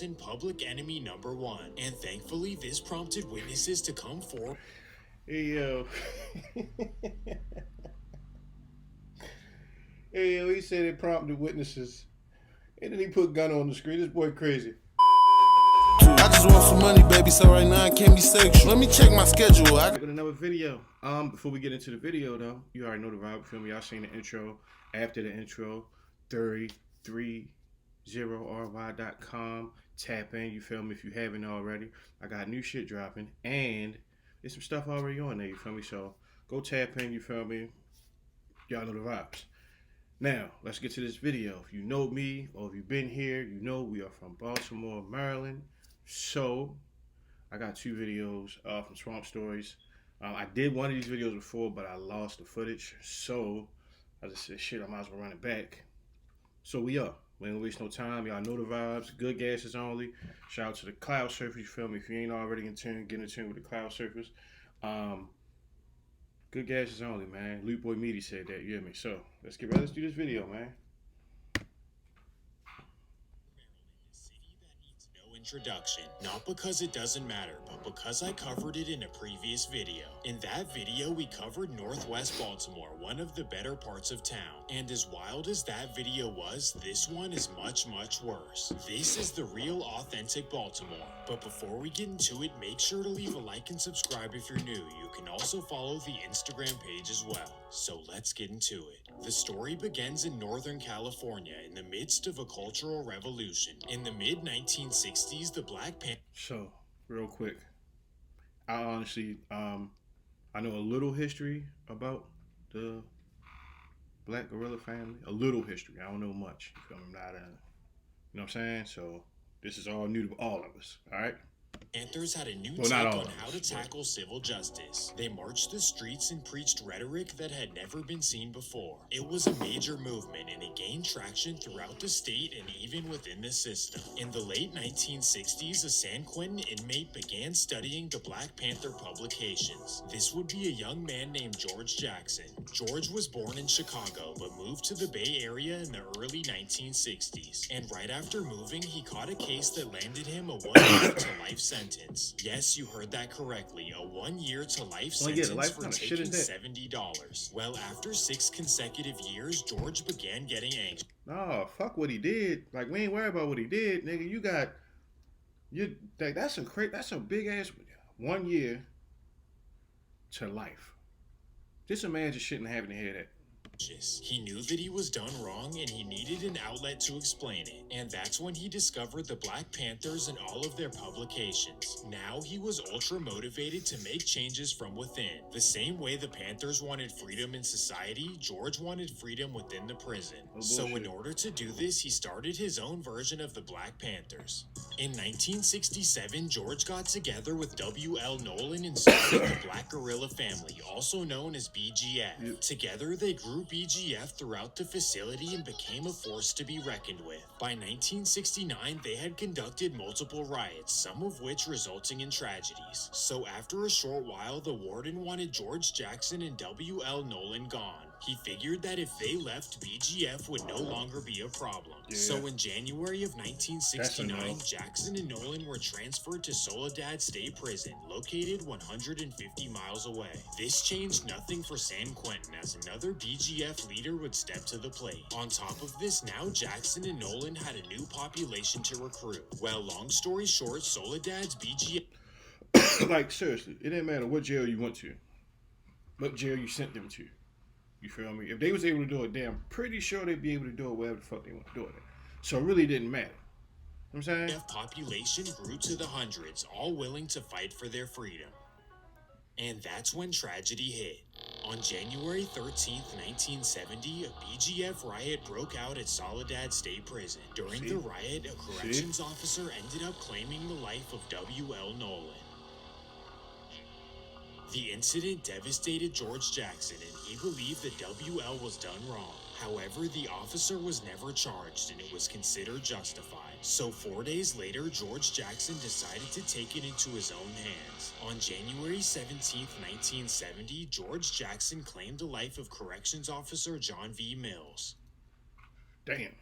in public enemy number one, and thankfully this prompted witnesses to come forward. Hey yo. Hey yo, he said it prompted witnesses. And then he put gun on the screen. This boy crazy. I just want some money, baby, so right now I can't be sexual. Let me check my schedule. I got another video. Before we get into the video though, you already know the vibe, feel me? Y'all seen the intro. After the intro, 30ry.com. Tap in, you feel me, if you haven't already. I got new shit dropping, and there's some stuff already on there, you feel me? So go tap in, you feel me? Y'all know the vibes. Now, let's get to this video. If you know me, or if you've been here, you know we are from Baltimore, Maryland. So, I got two videos from Swamp Stories. I did one of these videos before, but I lost the footage. So, I just said, shit, I might as well run it back. So, we are. We ain't gonna waste no time. Y'all know the vibes. Good gases only. Shout out to the Cloud Surfers. You feel me? If you ain't already in tune, get in tune with the Cloud Surfers. Good gases only, man. Luke Boy Meaty said that. You hear me? So, let's do this video, man. Introduction, not because it doesn't matter, but because I covered it in a previous video. In that video, we covered Northwest Baltimore, one of the better parts of town. And as wild as that video was, this one is much, much worse. This is the real, authentic Baltimore. But before we get into it, make sure to leave a like and subscribe if you're new. You can also follow the Instagram page as well. So let's get into it. The story begins in Northern California in the midst of a cultural revolution. In the mid-1960s, the Black Panthers... So, real quick, I honestly, I know a little history about the Black Guerrilla family. A little history. I don't know much. You feel me? You know what I'm saying? So, this is all new to all of us. All right? Panthers had a new take on how to tackle civil justice. They marched the streets and preached rhetoric that had never been seen before. It was a major movement, and it gained traction throughout the state and even within the system. In the late 1960s, a San Quentin inmate began studying the Black Panther publications. This would be a young man named George Jackson. George was born in Chicago, but moved to the Bay Area in the early 1960s. And right after moving, he caught a case that landed him a 1 year to life sentence. Yes, you heard that correctly. A 1 year to life sentence for taking $70. Well, after 6 consecutive years, George began getting anxious. Nah, fuck what he did. Like, we ain't worried about what he did, nigga. That's a big ass 1 year to life. This a man just shouldn't have to hear that. He knew that he was done wrong and he needed an outlet to explain it. And that's when he discovered the Black Panthers and all of their publications. Now he was ultra motivated to make changes from within. The same way the Panthers wanted freedom in society, George wanted freedom within the prison. So in order to do this, he started his own version of the Black Panthers. In 1967, George got together with W.L. Nolan and started the Black Guerrilla family, also known as BGF. Together, they grew BGF throughout the facility and became a force to be reckoned with. By 1969, they had conducted multiple riots, some of which resulting in tragedies. So after a short while, the warden wanted George Jackson and W.L. Nolan gone. He figured that if they left, BGF would no longer be a problem. Yeah. So in January of 1969, Jackson and Nolan were transferred to Soledad State Prison, located 150 miles away. This changed nothing for San Quentin, as another BGF leader would step to the plate. On top of this, now Jackson and Nolan had a new population to recruit. Well, long story short, Soledad's BGF... Like, seriously, it didn't matter what jail you went to, what jail you sent them to. You feel me? If they was able to do it, I'm pretty sure they'd be able to do it wherever the fuck they want to do it. So it really didn't matter. You know what I'm saying? Population grew to the hundreds, all willing to fight for their freedom. And that's when tragedy hit. On January 13th, 1970, a BGF riot broke out at Soledad State Prison. During the riot, a corrections officer ended up claiming the life of W.L. Nolan. The incident devastated George Jackson, and he believed that W.L. was done wrong. However, the officer was never charged, and it was considered justified. So 4 days later, George Jackson decided to take it into his own hands. On January 17th, 1970, George Jackson claimed the life of corrections officer John V. Mills. Damn.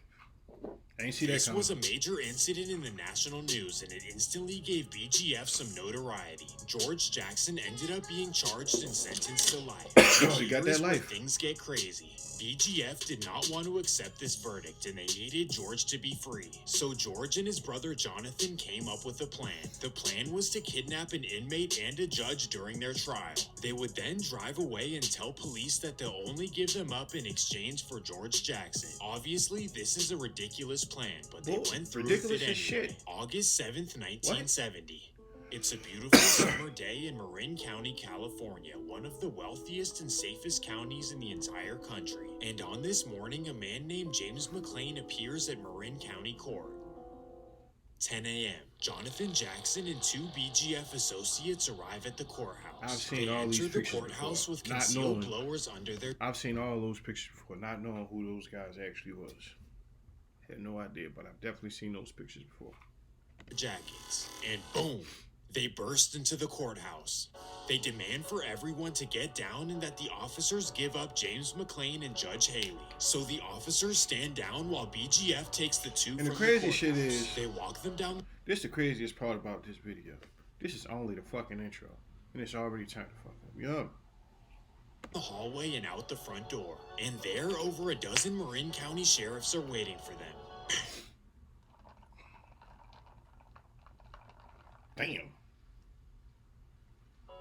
I ain't see that This coming. was a major incident in the national news, and it instantly gave BGF some notoriety. George Jackson ended up being charged and sentenced to life. He got that Here's where life. things get crazy. BGF did not want to accept this verdict, and they needed George to be free. So George and his brother Jonathan came up with a plan. The plan was to kidnap an inmate and a judge during their trial. They would then drive away and tell police that they'll only give them up in exchange for George Jackson. Obviously, this is a ridiculous plan, but they went through with ridiculous it as anyway. shit. August 7th, 1970. It's a beautiful summer day in Marin County, California, one of the wealthiest and safest counties in the entire country. And on this morning, a man named James McClain appears at Marin County Court. 10 a.m. Jonathan Jackson and 2 BGF associates arrive at the courthouse. I've seen they all these enter the pictures courthouse before, with not concealed knowing. blowers under their I've seen all those pictures before, not knowing who those guys actually was. Had no idea, but I've definitely seen those pictures before. jackets, and boom, they burst into the courthouse. They demand for everyone to get down and that the officers give up James McClain and Judge Haley. So the officers stand down while BGF takes the 2 And from the crazy the shit courthouse. is, They walk them down this the craziest part about this video. This is only the fucking intro, and it's already time to fuck me up. the hallway and out the front door. And there, over a dozen Marin County sheriffs are waiting for them. Damn.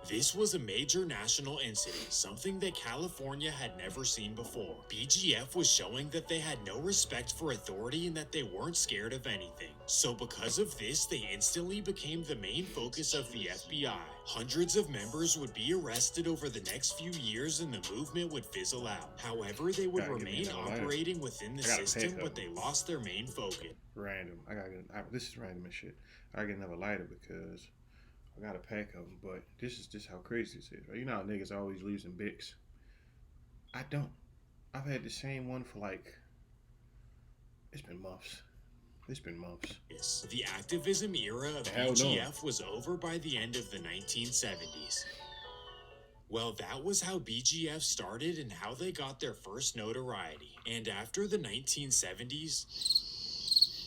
This was a major national incident, something that California had never seen before. BGF was showing that they had no respect for authority and that they weren't scared of anything. So because of this, they instantly became the main focus of the FBI. Hundreds of members would be arrested over the next few years and the movement would fizzle out. However, they would Gotta give me remain another lighter. operating within the I gotta system, pick but up. they lost their main focus. Random. This is random as shit. I gotta get another lighter because I got a pack of them, but this is just how crazy this is, right? You know how niggas always losing Bics? I don't. I've had the same one for it's been months. It's been months. The activism era of Hell no. BGF was over by the end of the 1970s. Well, that was how BGF started and how they got their first notoriety. And after the 1970s,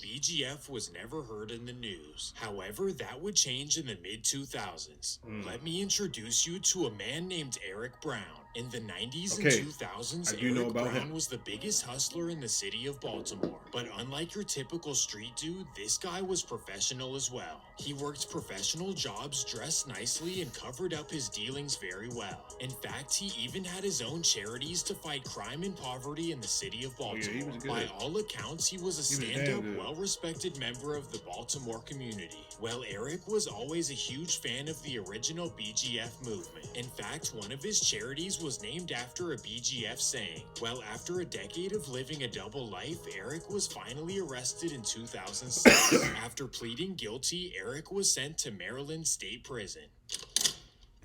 BGF was never heard in the news. However, that would change in the mid-2000s. Let me introduce you to a man named Eric Brown. In the 90s Okay, and 2000s, I do know Eric about Brown him. was the biggest hustler in the city of Baltimore. But unlike your typical street dude, this guy was professional as well. He worked professional jobs, dressed nicely, and covered up his dealings very well. In fact, he even had his own charities to fight crime and poverty in the city of Oh, yeah, he Baltimore. was good. By all accounts, he was a He was damn stand-up, good. well-respected member of the Baltimore community. Well, Eric was always a huge fan of the original BGF movement. In fact, one of his charities was named after a BGF saying. Well, after a decade of living a double life, Eric was finally arrested in 2006. After pleading guilty, Eric was sent to Maryland State Prison.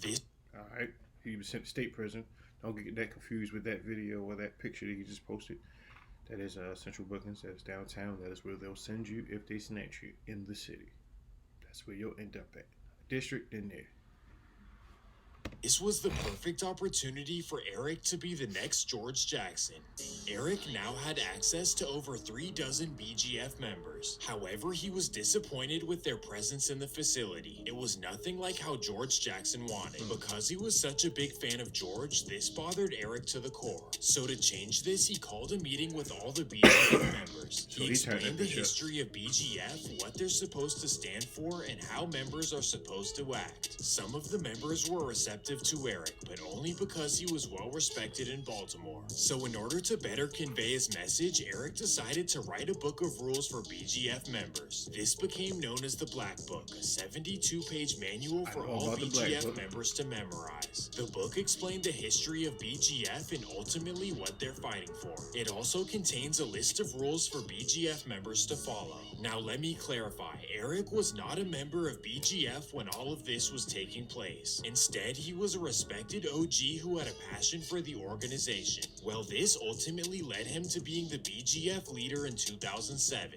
This Alright, he was sent to state prison. Don't get that confused with that video or that picture that he just posted. That is Central Bookings, that is downtown. That is where they'll send you if they snatch you in the city. That's where you'll end up at. District in there. This was the perfect opportunity for Eric to be the next George Jackson. Eric now had access to over 3 dozen BGF members. However, he was disappointed with their presence in the facility. It was nothing like how George Jackson wanted. Because he was such a big fan of George, this bothered Eric to the core. So to change this, he called a meeting with all the BGF members. So He he turned explained that the bitch up. history of BGF, what they're supposed to stand for, and how members are supposed to act. Some of the members were receptive to Eric, but only because he was well respected in Baltimore. So in order to better convey his message, Eric decided to write a book of rules for BGF members. This became known as the Black Book, a 72-page manual for know all about the Black BGF Book. members to memorize. The book explained the history of BGF and ultimately what they're fighting for. It also contains a list of rules for BGF members to follow. Now let me clarify, Eric was not a member of BGF when all of this was taking place. Instead, he was a respected OG who had a passion for the organization. Well, this ultimately led him to being the BGF leader in 2007.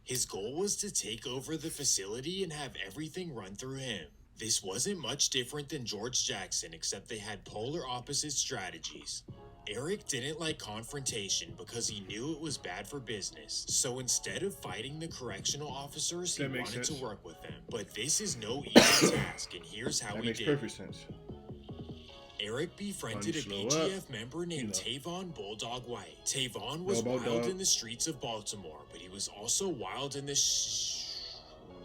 His goal was to take over the facility and have everything run through him. This wasn't much different than George Jackson, except they had polar opposite strategies. Eric didn't like confrontation because he knew it was bad for business. So instead of fighting the correctional officers, he That makes wanted sense. to work with them. But this is no easy task, and here's how That he makes did. perfect sense. Eric befriended a Slow BGF up. member named You Tavon Bulldog White. Tavon was about wild dog. in the streets of Baltimore, but he was also wild in the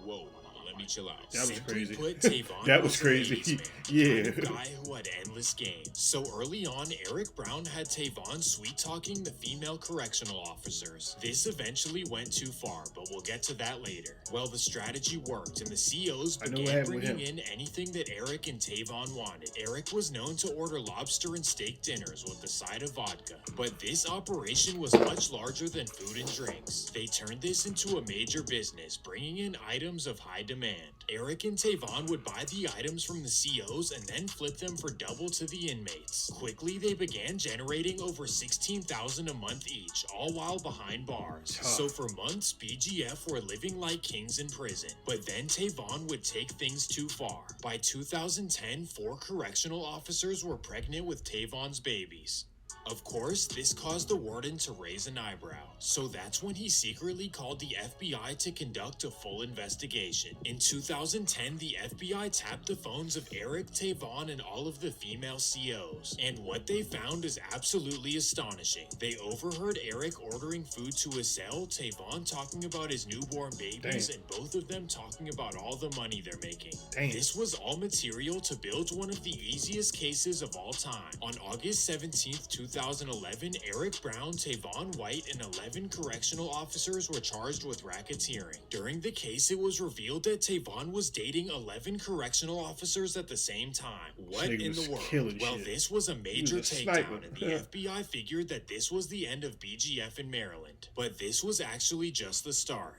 Whoa, let me chill out. That was Simply crazy. Put, Tavon That was was a crazy. ladies' man, Yeah. kind of guy who had endless game. So early on, Eric Brown had Tavon sweet-talking the female correctional officers. This eventually went too far, but we'll get to that later. Well, the strategy worked, and the COs I know what began happened with bringing him. in anything that Eric and Tavon wanted. Eric was known to order lobster and steak dinners with a side of vodka, but this operation was much larger than food and drinks. They turned this into a major business, bringing in items of high demand. Eric and Tavon would buy the items from the COs and then flip them for double to the inmates. Quickly, they began generating over $16,000 a month each, all while behind bars. Tough. So for months, BGF were living like kings in prison. But then Tavon would take things too far. By 2010, 4 correctional officers were pregnant with Tavon's babies. Of course, this caused the warden to raise an eyebrow, so that's when he secretly called the FBI to conduct a full investigation. In 2010, the FBI tapped the phones of Eric, Tavon, and all of the female COs, and what they found is absolutely astonishing. They overheard Eric ordering food to his cell, Tavon talking about his newborn babies, Damn. and both of them talking about all the money they're making. Damn. This was all material to build one of the easiest cases of all time. On August 17th, 2011, Eric Brown, Tavon White, and 11 correctional officers were charged with racketeering. During the case, it was revealed that Tavon was dating 11 correctional officers at the same time. What Nigga in was the world? killing Well, shit. this was a major a sniper. takedown, and the FBI figured that this was the end of BGF in Maryland. But this was actually just the start.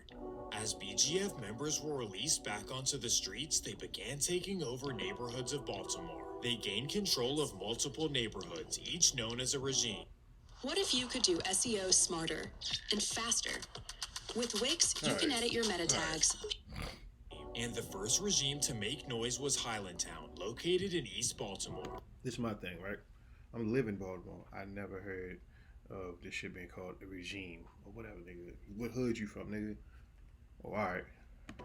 As BGF members were released back onto the streets, they began taking over neighborhoods of Baltimore. They gained control of multiple neighborhoods, each known as a regime. What if you could do SEO smarter and faster? With Wix, you can edit your meta tags. And the first regime to make noise was Highlandtown, located in East Baltimore. This is my thing, right? I'm living in Baltimore. I never heard of this shit being called a regime or whatever, nigga. What hood you from, nigga? Oh, alright.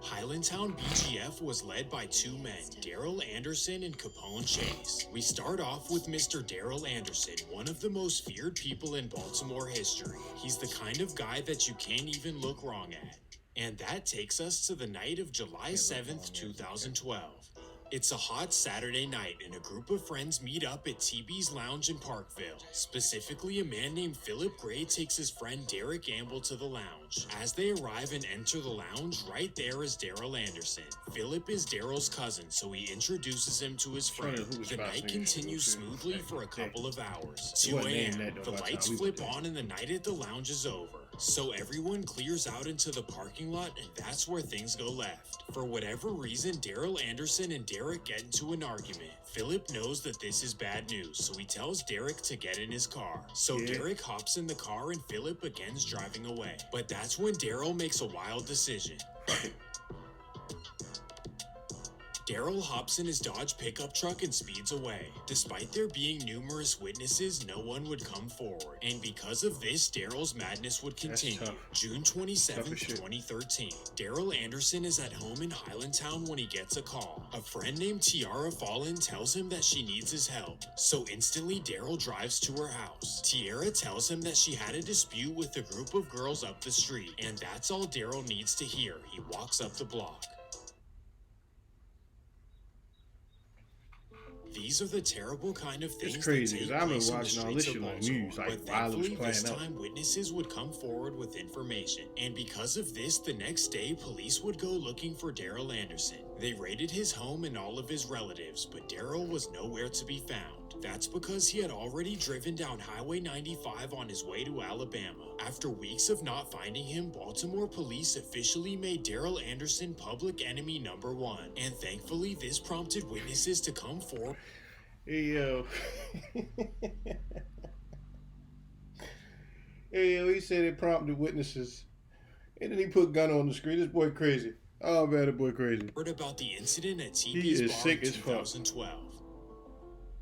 Highlandtown BGF was led by 2 men, Daryl Anderson and Capone Chase. We start off with Mr. Daryl Anderson, one of the most feared people in Baltimore history. He's the kind of guy that you can't even look wrong at. And that takes us to the night of July 7th, 2012. It's a hot Saturday night, and a group of friends meet up at TB's Lounge in Parkville. Specifically, a man named Philip Gray takes his friend Derek Gamble to the lounge. As they arrive and enter the lounge, right there is Daryl Anderson. Philip is Daryl's cousin, so he introduces him to his friend. The night continues smoothly for a couple of hours. 2 a.m. The lights flip on and the night at the lounge is over. So everyone clears out into the parking lot, and that's where things go left. For whatever reason, Daryl Anderson and Derek get into an argument. Philip knows that this is bad news, so he tells Derek to get in his car. So Derek hops in the car and Philip begins driving away. But that's when Daryl makes a wild decision. Daryl hops in his Dodge pickup truck and speeds away. Despite there being numerous witnesses, no one would come forward. And because of this, Daryl's madness would continue. June 27th, 2013. Daryl Anderson is at home in Highlandtown when he gets a call. A friend named Tiara Fallon tells him that she needs his help. So instantly, Daryl drives to her house. Tiara tells him that she had a dispute with a group of girls up the street. And that's all Daryl needs to hear. He walks up the block. These are the terrible kind of things It's crazy, that take because I've been place in the watching all streets this of shit on Baltimore. news, like, But while it was thankfully, this playing out. time witnesses would come forward with information. And because of this, the next day, police would go looking for Daryl Anderson. They raided his home and all of his relatives, but Daryl was nowhere to be found. That's because he had already driven down Highway 95 on his way to Alabama. After weeks of not finding him, Baltimore police officially made Daryl Anderson public enemy number 1. And thankfully, this prompted witnesses to come forward. Hey, yo. Hey, yo, he said it prompted witnesses. And then he put gun on the screen. This boy crazy. Oh, man, that boy crazy. About the incident at He TB's is bar sick in as fuck. 2012.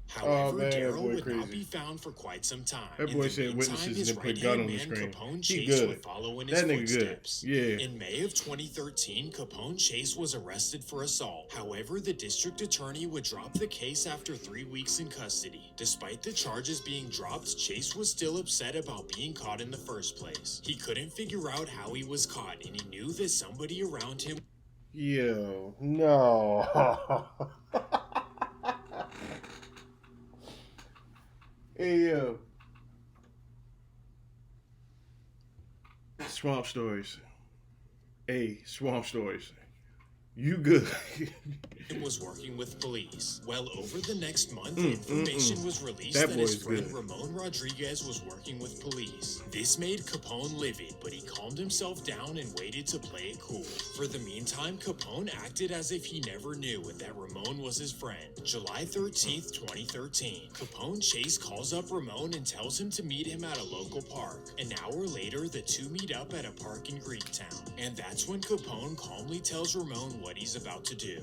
However, man, that Daryl boy would not crazy. be found for quite some time. That In boy the said meantime, witnesses his didn't put gun right-hand on the man, screen. Capone He Chase, good. would follow in his That nigga good. footsteps. Yeah. In May of 2013, Capone Chase was arrested for assault. However, the district attorney would drop the case after 3 weeks in custody. Despite the charges being dropped, Chase was still upset about being caught in the first place. He couldn't figure out how he was caught, and he knew that somebody around him. Yo, no. Hey, yo. Swamp Stories. Hey, Swamp Stories. You good. Was working with police. Well, over the next month, information was released That that his boy's friend good. Ramon Rodriguez was working with police. This made Capone livid, but he calmed himself down and waited to play it cool. For the meantime, Capone acted as if he never knew and that Ramon was his friend. July 13th, 2013, Capone Chase calls up Ramon and tells him to meet him at a local park. An hour later, the two meet up at a park in Greektown, and that's when Capone calmly tells Ramon what he's about to do.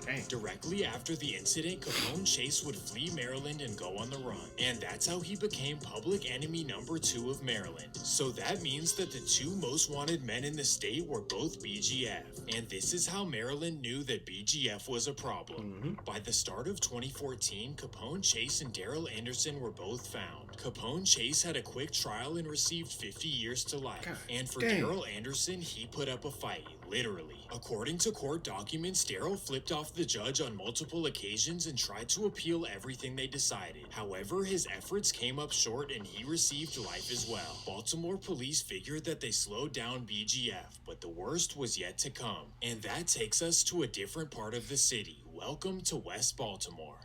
Dang. Directly after the incident, Capone Chase would flee Maryland and go on the run. And that's how he became public enemy number 2 of Maryland. So that means that the two most wanted men in the state were both BGF. And this is how Maryland knew that BGF was a problem. By the start of 2014, Capone Chase and Daryl Anderson were both found. Capone Chase had a quick trial and received 50 years to life. God And for dang. Daryl Anderson, he put up a fight, literally. According to court documents, Daryl flipped off the judge on multiple occasions and tried to appeal everything they decided. However, his efforts came up short and he received life as well. Baltimore police figured that they slowed down BGF, but the worst was yet to come. And that takes us to a different part of the city. Welcome to West Baltimore.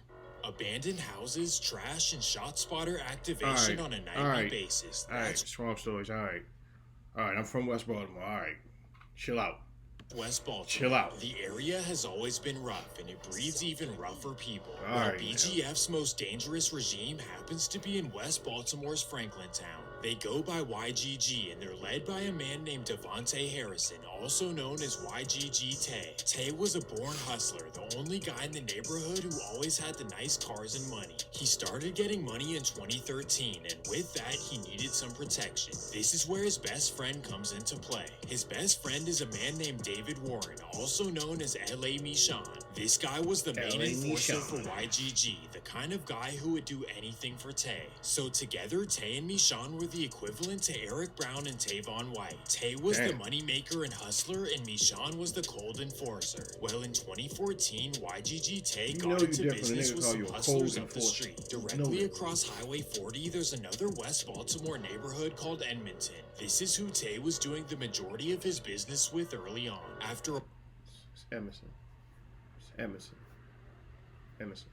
Abandoned houses, trash, and shot spotter activation on a nightly basis. All right, That's Swamp Stories. All right, I'm from West Baltimore. All right, chill out. West Baltimore. Chill out. The area has always been rough, and it breeds even rougher people. All While right, BGF's most dangerous regime happens to be in West Baltimore's Franklintown. They go by YGG, and they're led by a man named Devontae Harrison, also known as YGG Tay. Tay was a born hustler, the only guy in the neighborhood who always had the nice cars and money. He started getting money in 2013, and with that, he needed some protection. This is where his best friend comes into play. His best friend is a man named David Warren, also known as LA MESHAWN. This guy was the main LA enforcer MESHAWN. for YGG, the kind of guy who would do anything for Tay. So together, Tay and MESHAWN were the equivalent to Eric Brown and Tavon White. Tay was the moneymaker and hustler, and MESHAWN was the cold enforcer. Well, in 2014, YGG Tay know got you into different. business Niggas with call some you a hustlers cold up the enforcer. street. You know Directly that. across Highway 40, there's another West Baltimore neighborhood called Edmonton. This is who Tay was doing the majority of his business with early on. After a It's Emerson. It's Emerson. Emerson.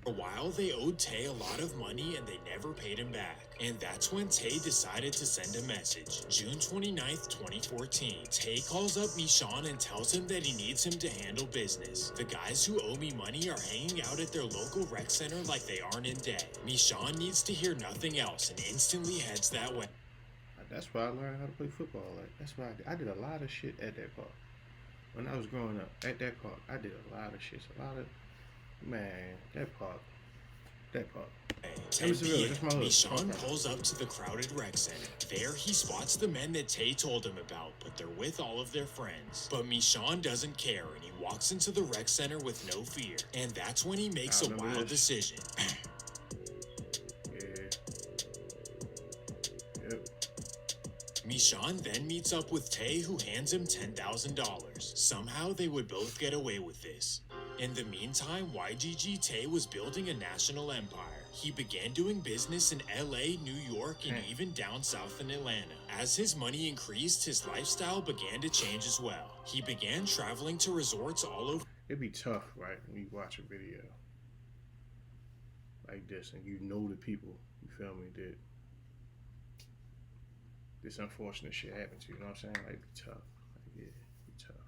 For a while, they owed Tay a lot of money and they never paid him back. And that's when Tay decided to send a message. June 29th, 2014. Tay calls up MESHAWN and tells him that he needs him to handle business. The guys who owe me money are hanging out at their local rec center like they aren't in debt. MESHAWN needs to hear nothing else and instantly heads that way. That's why I learned how to play football. Like, that's why I did a lot of shit at that park. When I was growing up, at that park, I did a lot of shit. That park. 10 Emerson Village, p.m. that's my hood. MESHAWN Okay. pulls up to the crowded rec center. There, he spots the men that Tay told him about, but they're with all of their friends. But MESHAWN doesn't care, and he walks into the rec center with no fear. And that's when he makes a remember wild this. decision. Yeah. Yep. MESHAWN then meets up with Tay, who hands him $10,000. Somehow they would both get away with this. In the meantime, YGG Tay was building a national empire. He began doing business in LA, New York, and even down south in Atlanta. As his money increased, his lifestyle began to change as well. He began traveling to resorts all over. It'd be tough, right, when you watch a video like this and you know the people, you feel me, that this unfortunate shit happened to you, know what I'm saying? Like, it'd be tough. Like, yeah, it'd be tough.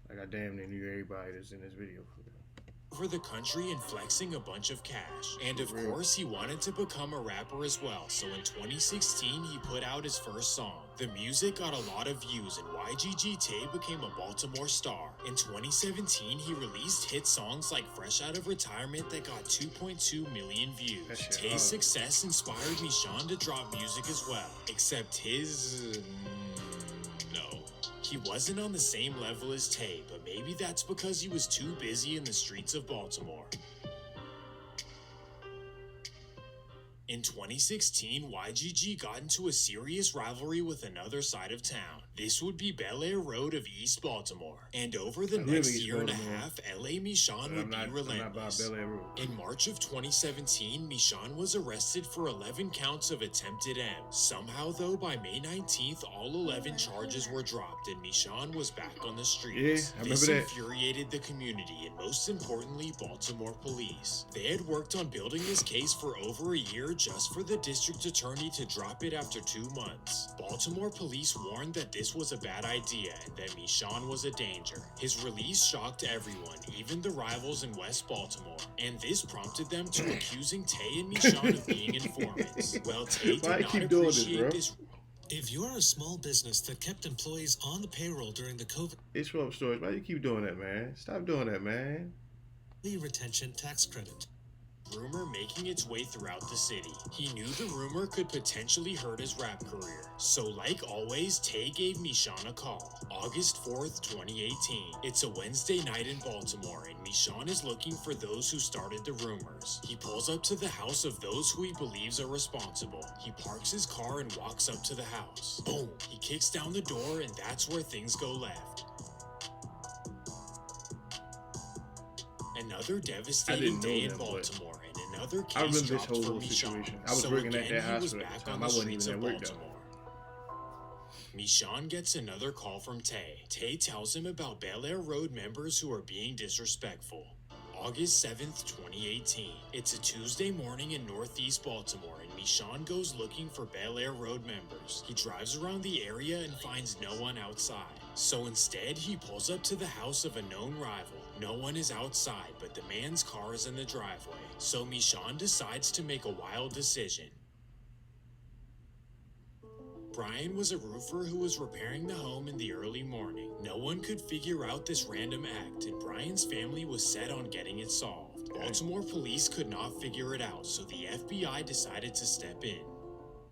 Like, I damn near knew everybody that's in this video for real. over the country and flexing a bunch of cash. And of course, he wanted to become a rapper as well, so in 2016, he put out his first song. The music got a lot of views, and YGG Tay became a Baltimore star. In 2017, he released hit songs like Fresh Out of Retirement that got 2.2 million views. Tay's success inspired MESHAWN to drop music as well, except his... no. He wasn't on the same level as Tay, but maybe that's because he was too busy in the streets of Baltimore. In 2016, YGG got into a serious rivalry with another side of town. This would be Bel Air Road of East Baltimore. And over the next year and a half, LA MESHAWN would be relentless. In March of 2017, MESHAWN was arrested for 11 counts of attempted M. Somehow though, by May 19th, all 11 charges were dropped and MESHAWN was back on the streets. This infuriated the community and most importantly, Baltimore police. They had worked on building this case for over a year just for the district attorney to drop it after 2 months. Baltimore police warned that this was a bad idea and that MESHAWN was a danger. His release shocked everyone, even the rivals in West Baltimore, and this prompted them to accusing Tay and MESHAWN of being informants. Well, Tay did not appreciate this. If you're a small business that kept employees on the payroll during the COVID It's from STORIEZ. Why you keep doing that, man? Stop doing that, man. retention tax credit. Rumor making its way throughout the city. He knew the rumor could potentially hurt his rap career. So like always, Tay gave MESHAWN a call. August 4th, 2018. It's a Wednesday night in Baltimore and MESHAWN is looking for those who started the rumors. He pulls up to the house of those who he believes are responsible. He parks his car and walks up to the house. Boom! He kicks down the door and that's where things go left. Another devastating day in Baltimore, and another case dropped for MESHAWN. I was working at that he was hospital at back the on time. I the wasn't even streets at of work though. Baltimore. MESHAWN gets another call from Tay. Tay tells him about Bel Air Road members who are being disrespectful. August 7th, 2018. It's a Tuesday morning in Northeast Baltimore, and MESHAWN goes looking for Bel Air Road members. He drives around the area and finds no one outside. So instead, he pulls up to the house of a known rival. No one is outside, but the man's car is in the driveway. So MESHAWN decides to make a wild decision. Brian was a roofer who was repairing the home in the early morning. No one could figure out this random act, and Brian's family was set on getting it solved. Baltimore police could not figure it out, so the FBI decided to step in.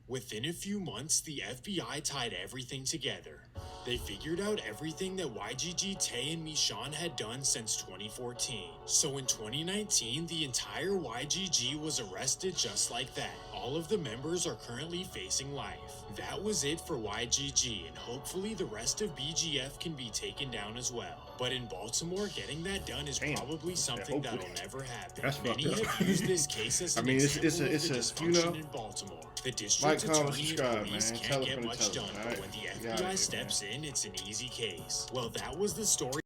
Within a few months, the FBI tied everything together. They figured out everything that YGG Tay and MESHAWN had done since 2014. So in 2019, the entire YGG was arrested just like that. All of the members are currently facing life. That was it for YGG, and hopefully the rest of BGF can be taken down as well. But in Baltimore, getting that done is probably something that'll never happen. Many have used this case as an example of the dysfunction in Baltimore. The district attorney and police can't get much done, but when the FBI steps in, it's an easy case. Well, that was the story.